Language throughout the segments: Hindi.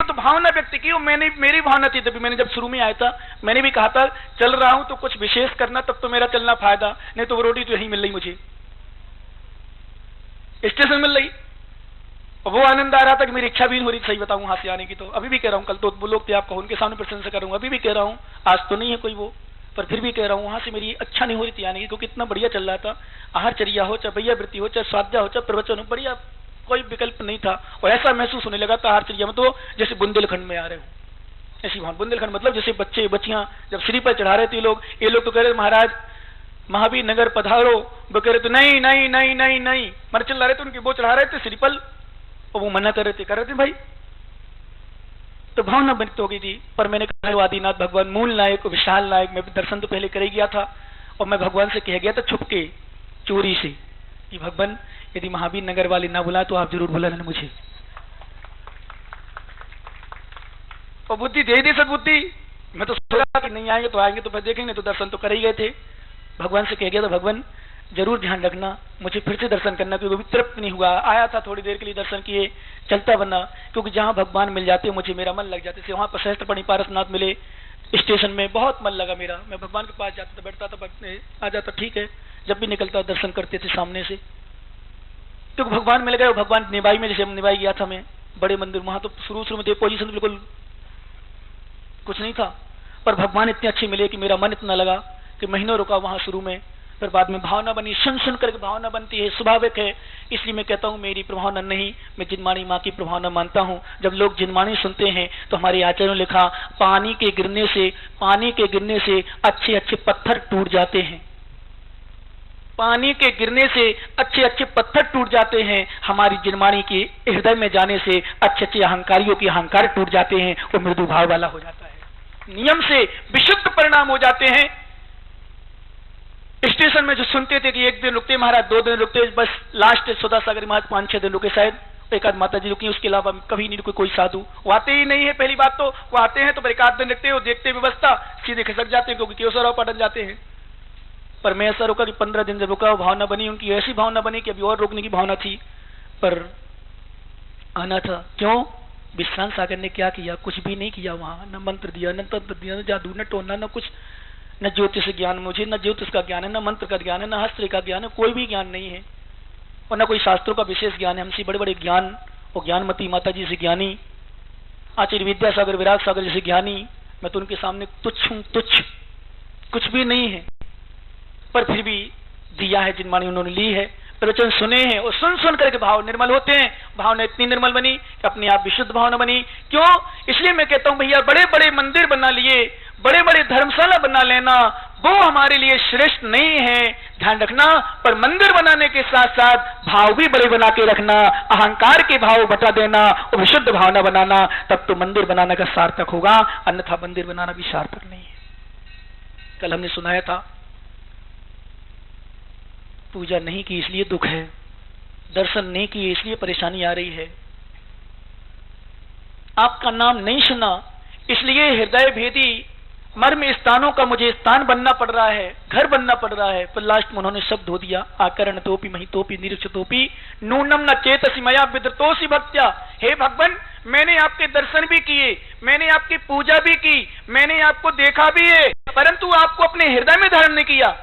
तो भावना व्यक्त की, और मैंने मेरी भावना थी तभी मैंने जब शुरू में आया था मैंने भी कहा था चल रहा हूं तो कुछ विशेष करना, तब तो मेरा चलना फायदा, नहीं तो वो रोटी तो यहीं मिल रही मुझे, स्टेशन मिल रही, और वो आनंद आ रहा था कि मेरी इच्छा भी नहीं हो रही, सही बताऊं, वहां से आने की। तो अभी भी कह रहा हूं, कल तो वो लोग थे आपको उनके सामने प्रशंसा करूंगा, अभी भी कह रहा हूं, आज तो नहीं है कोई वो, पर फिर भी कह रहा हूं वहां से मेरी अच्छा नहीं हो रही थी आने की, क्योंकि इतना बढ़िया चल रहा था, आहारचर्या हो चाहे भैया वृत्ति हो चाहे स्वाध्याय हो चाहे प्रवचन हो, बढ़िया कोई विकल्प नहीं था। और ऐसा महसूस होने लगा था आहारचर्या में तो जैसे बुंदेलखंड में आ रहे हो, ऐसी भावना। बुंदेलखंड मतलब जैसे बच्चे बच्चियां जब श्री पर चढ़ा रहे थे लोग, ये लोग तो कह रहे महाराज महावीर नगर पधारो, वो कह रहे थे नहीं नहीं नहीं नहीं नहीं, मर चल रहे थे उनके, वो चढ़ा रहे थे श्रीपल और वो मना कर रहे थे भाई, तो भावना व्यक्त हो गई थी। पर मैंने कहा आदिनाथ भगवान मूल नायक विशाल नायक, मैं दर्शन तो पहले कर ही गया था, और मैं भगवान से कह गया था छुप के चोरी से कि भगवान यदि महावीर नगर वाले ना बुलाए तो आप जरूर बुलाना मुझे, और बुद्धि दे दी सदबुद्धि। मैं तो सोचा कि नहीं आएंगे तो आएंगे तो फिर देखेंगे, तो दर्शन तो कर ही गए थे। भगवान से कह गया था भगवान जरूर ध्यान रखना, मुझे फिर से दर्शन करना, क्योंकि तृप्त नहीं हुआ, आया था थोड़ी देर के लिए दर्शन किए, चलता बना, क्योंकि जहां भगवान मिल जाते मुझे मेरा मन लग जाते थे। वहां पर सहस्त्रपणि पारसनाथ मिले स्टेशन में, बहुत मन लगा मेरा, मैं भगवान के पास जाता था, बैठता था, आ जाता, ठीक है, जब भी निकलता दर्शन करते थे सामने से, क्योंकि भगवान मिल गए। भगवान निभाई में, जैसे निभाई गया था मैं बड़े मंदिर, वहां तो शुरू में पोजीशन बिल्कुल कुछ नहीं था, पर भगवान इतने अच्छे मिले कि मेरा मन इतना लगा कि महीनों रुका वहां शुरू में, फिर बाद में भावना बनी, सुन करके भावना बनती है, स्वाभाविक है। इसलिए मैं कहता हूं मेरी प्रभावना नहीं, मैं जिनवाणी माँ की प्रभावना मानता हूं। जब लोग जिनवाणी सुनते हैं तो हमारे आचार्यों ने लिखा पानी के गिरने से अच्छे अच्छे पत्थर टूट जाते हैं, पानी के गिरने से अच्छे अच्छे पत्थर टूट जाते हैं, हमारी जिनवाणी के हृदय में जाने से अच्छे अच्छे अहंकारियों के अहंकार टूट जाते हैं, वो मृदु भाव वाला हो जाता है, नियम से विशुद्ध परिणाम हो जाते हैं। स्टेशन में जो सुनते थे कि एक दिन रुकते महाराज, 2 दिन रुकते, बस लास्ट सुधा सागर महाराज 5-6 दिन रुके शायद, एक आध माता जी रुकी, उसके अलावा कभी नहीं रुके कोई साधु, वो आते ही नहीं है। पहली बात तो वो आते हैं तो फिर 1 आध दिन रुकते हो, देखते व्यवस्था, सीधे खिसक जाते हैं, क्योंकि केशवराव पाटन जाते हैं। पर मैं ऐसा रुका कि 15 दिन जब रुका, भावना बनी उनकी, ऐसी भावना बनी कि अभी और रुकने की भावना थी, पर आना था। क्यों? विश्रांत सागर ने क्या किया? कुछ भी नहीं किया वहां, न मंत्र दिया, न तंत्र दिया, न जादू, न टोना, न कुछ, न ज्योतिष ज्ञान, मुझे न ज्योतिष का ज्ञान है, न मंत्र का ज्ञान है, न हस्त्र का ज्ञान है, कोई भी ज्ञान नहीं है, और न कोई शास्त्रों का विशेष ज्ञान है। हमसे बड़े बड़े ज्ञान और ज्ञानमती माता जी से ज्ञानी, आचार्य विद्यासागर विराट सागर जैसे ज्ञानी, मैं तो उनके सामने तुच्छ हूं, तुच्छ, कुछ भी नहीं है। पर फिर भी दिया है जिनवाणी उन्होंने ली है, प्रवचन सुने हैं, और सुन करके भाव निर्मल होते हैं। भावना इतनी निर्मल बनी कि अपने आप विशुद्ध भावना बनी। क्यों? इसलिए मैं कहता हूं भैया, बड़े बड़े मंदिर बना लिए, बड़े बड़े धर्मशाला बना लेना, वो हमारे लिए श्रेष्ठ नहीं है, ध्यान रखना। पर मंदिर बनाने के साथ साथ भाव भी बड़े बना के रखना, अहंकार के भाव बता देना और विशुद्ध भावना बनाना, तब तो मंदिर बनाने का सार्थक होगा, अन्यथा मंदिर बनाना भी सार्थक नहीं है। कल हमने सुनाया था, पूजा नहीं की इसलिए दुख है, दर्शन नहीं किए इसलिए परेशानी आ रही है, आपका नाम नहीं सुना इसलिए हृदय भेदी मर्म स्थानों का मुझे स्थान बनना पड़ रहा है, घर बनना पड़ रहा है। पर लास्ट में उन्होंने शब्द हो दिया, आकरण तोपी मही तोपी निरीक्ष तोपी नूनम न चेतसी मया विद्रतोसी भक्त्या। हे भगवान, मैंने आपके दर्शन भी किए, मैंने आपकी पूजा भी की, मैंने आपको देखा भी है, परंतु आपको अपने हृदय में धारण नहीं किया।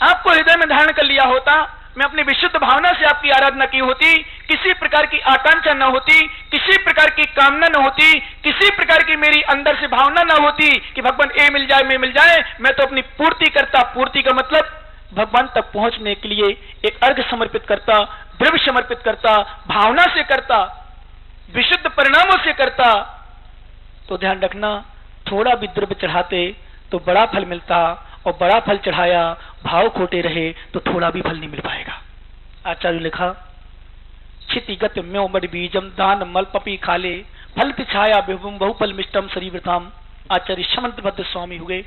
आपको हृदय में धारण कर लिया होता, मैं अपनी विशुद्ध भावना से आपकी आराधना की होती, किसी प्रकार की आकांक्षा न होती, किसी प्रकार की कामना न होती, किसी प्रकार की मेरी अंदर से भावना न होती कि भगवान ए मिल जाए, मैं मिल जाए, मैं तो अपनी पूर्ति करता। पूर्ति का मतलब भगवान तक पहुंचने के लिए एक अर्घ समर्पित करता, द्रव्य समर्पित करता, भावना से करता, विशुद्ध परिणामों से करता। तो ध्यान रखना, थोड़ा भी द्रव्य चढ़ाते तो बड़ा फल मिलता, और बड़ा फल चढ़ाया भाव खोटे रहे तो थोड़ा भी फल नहीं मिल पाएगा। आचार्य लिखा, क्षितिगत म्यो बड़ बीजम दान मल पपी खाले फल पिछाया बहुफल मिष्टम शरीरथाम। आचार्य समंत भद्र स्वामी हुए,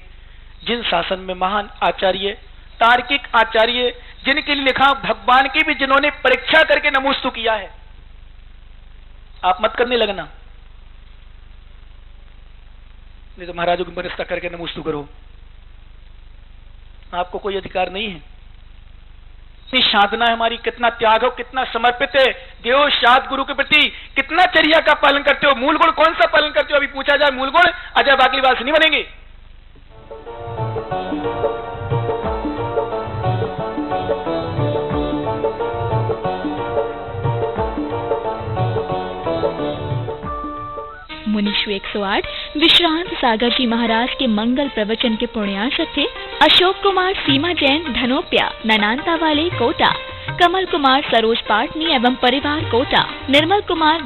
जिन शासन में महान आचार्य, तार्किक आचार्य, जिनके लिए लिखा भगवान की भी जिन्होंने परीक्षा करके नमोस्तु किया है। आप मत करने लगना, नहीं तो महाराजों की व्यवस्था करके नमोस्तु करो, आपको कोई अधिकार नहीं है। कितनी साधना है हमारी, कितना त्याग हो, कितना समर्पित है देव साध गुरु के प्रति, कितना चर्या का पालन करते हो, मूल गुण कौन सा पालन करते हो? अभी पूछा जाए मूल गुण, अजय बागलीवाल से नहीं बनेंगे। मुनीश्व 108 विश्रांत सागर जी महाराज के मंगल प्रवचन के पुण्यार्चक थे अशोक कुमार सीमा जैन धनोपिया ननांता वाले कोटा, कमल कुमार सरोज पाटनी एवं परिवार कोटा, निर्मल कुमार